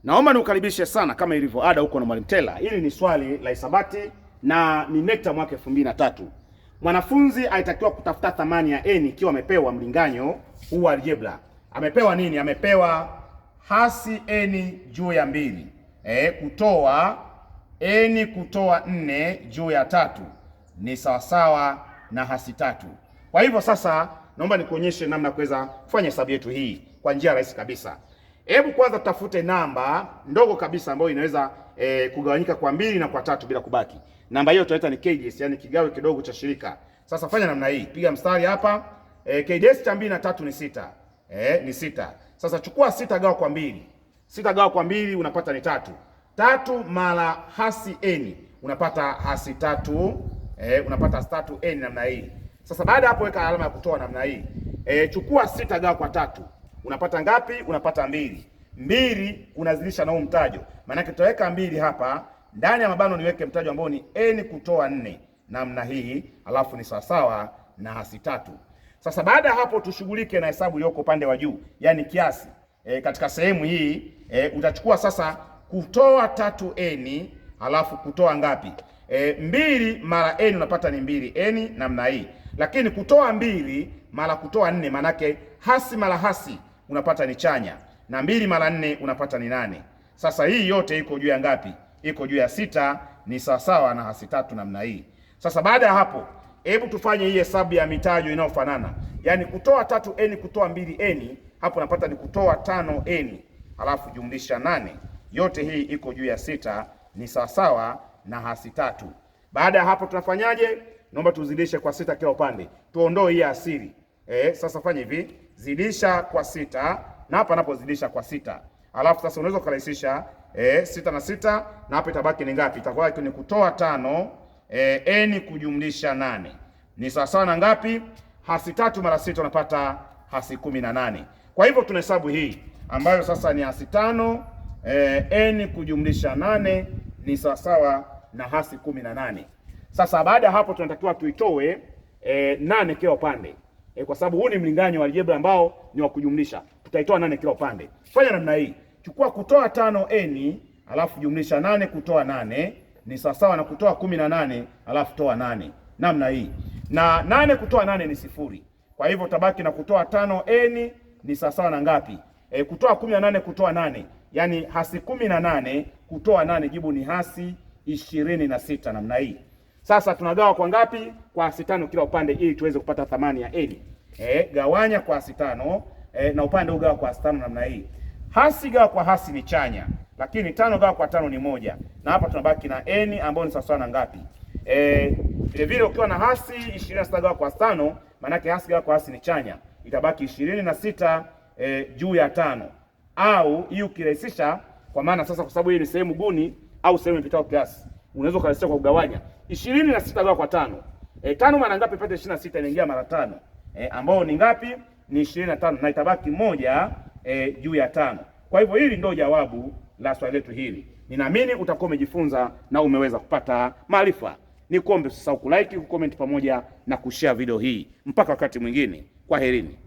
Naomba niukaribishe sana kama ilivyo ada huko na Mwalimu Tela. Hili ni swali la hisabati na ni NECTA mwaka 2003. Mwanafunzi alitakiwa kutafuta thamani ya n ikiwa amepewa mlinganyo huu wa algebra. Amepewa nini? Amepewa hasi n juu ya 2. Kutoa n kutoa 4 juu ya 3 ni sawasawa na hasi 3. Kwa hivyo sasa naomba nikuonyeshe namna kuweza kufanya hesabu yetu hii kwa njia rahisi kabisa. Hebu kwanza tutafute namba ndogo kabisa ambayo inaweza kugawanyika kwa 2 na kwa 3 bila kubaki. Namba hiyo tutaita ni KDS, yani kigawe kidogo cha shirika. Sasa fanya namna hii. Piga mstari hapa. KDS cha 2 na 3 ni 6. Ni 6. Sasa chukua 6 gawa kwa 2. 6 gawa kwa 2 unapata ni 3. 3 mara hasi n unapata hasi 3. Unapata hasi 3 n namna hii. Sasa baada hapo weka alama ya kutoa namna hii. Chukua 6 gawa kwa 3. Unapata ngapi? Unapata 2. 2 unazidisha na huu mtajo. Maana yake tutaweka 2 hapa, ndani ya mabano niweke mtajo ambao ni n kutoa 4 namna hii, alafu ni sawasawa na hasi 3. Sasa baada ya hapo tushughulike na hesabu iliyoko upande wa juu, yani kiasi. Katika sehemu hii utachukua sasa kutoa 3n alafu kutoa ngapi? 2 mara n unapata ni 2n namna hii. Lakini kutoa 2 mara kutoa 4 manake hasi mara hasi unapata ni chanya, na 2 mara 4 unapata ni 8. Sasa hii yote iko juu ya ngapi? Iko juu ya 6, ni sawasawa na hasi 3 namna hii. Sasa baada ya hapo hebu tufanye hii hesabu ya mitajo inayofanana. Yaani kutoa 3n kutoa 2n, hapo napata ni kutoa 5n alafu jumlisha 8. Yote hii iko juu ya 6, ni sawasawa na hasi 3. Baada ya hapo tunafanyaje? Naomba tuzidishe kwa 6 kila upande. Tuondoe hii asili. Sasa fanya hivi, zidisha kwa 6 na hapa napozidisha kwa 6. Alafu sasa unaweza kurahisisha 6 na 6 na hapa itabaki ni ngapi? Itakuwa ni kutoa 5 n kujumlisha 8. Ni sawasawa na ngapi? Hasi 3 mara 6 unapata hasi 18. Kwa hivyo tunahesabu hii ambayo sasa ni hasi 5 n kujumlisha 8 ni sawasawa na hasi 18. Sasa baada ya hapo tunatakiwa tuitoe 8 kila upande. Kwa sababu huu ni mlinganyo wa algebra ambao ni wa kujumlisha. Tutaitoa 8 kila upande. Fanya namna hii. Chukua kutoa 5n alafu jumlisha 8 kutoa 8 ni sawasawa na kutoa 18 alafu toa 8. Namna hii. Na 8 kutoa 8 ni 0. Kwa hivyo tabaki na kutoa 5n ni sawasawa na ngapi? Kutoa 18 kutoa 8. Yaani hasi 18 kutoa 8, jibu ni hasi 26 namna hii. Sasa tunagawa kwa ngapi? Kwa hasi 5 kila upande ili tuweze kupata thamani ya n. Gawanya kwa hasi 5 na upande ugawa kwa hasi 5 namna hii. Hasi gawa kwa hasi ni chanya, lakini 5 gawa kwa 5 ni 1. Na hapa tunabaki na n ambayo ni sawasawa na ngapi? Vile vile ukiwa na hasi 26 gawa kwa 5, maana yake hasi gawa kwa hasi ni chanya. Itabaki 26 juu ya 5. Au hii ukirahisisha, kwa maana sasa kwa sababu hii ni sehemu guni au sehemu ipitao kiasi, unaweza kurahisisha kwa kugawanya 26 gawa kwa 5. 5 mara ngapi pata 26? Inaingia mara 5. Ambao ni ngapi? Ni 25, na itabaki 1 juu ya 5. Kwa hivyo hili ndio jawabu la swali letu hili. Ninaamini utakuwa umejifunza na umeweza kupata maarifa. Nikuombe usisahau kulike, kucomment pamoja na kushare video hii. Mpaka wakati mwingine. Kwaherini.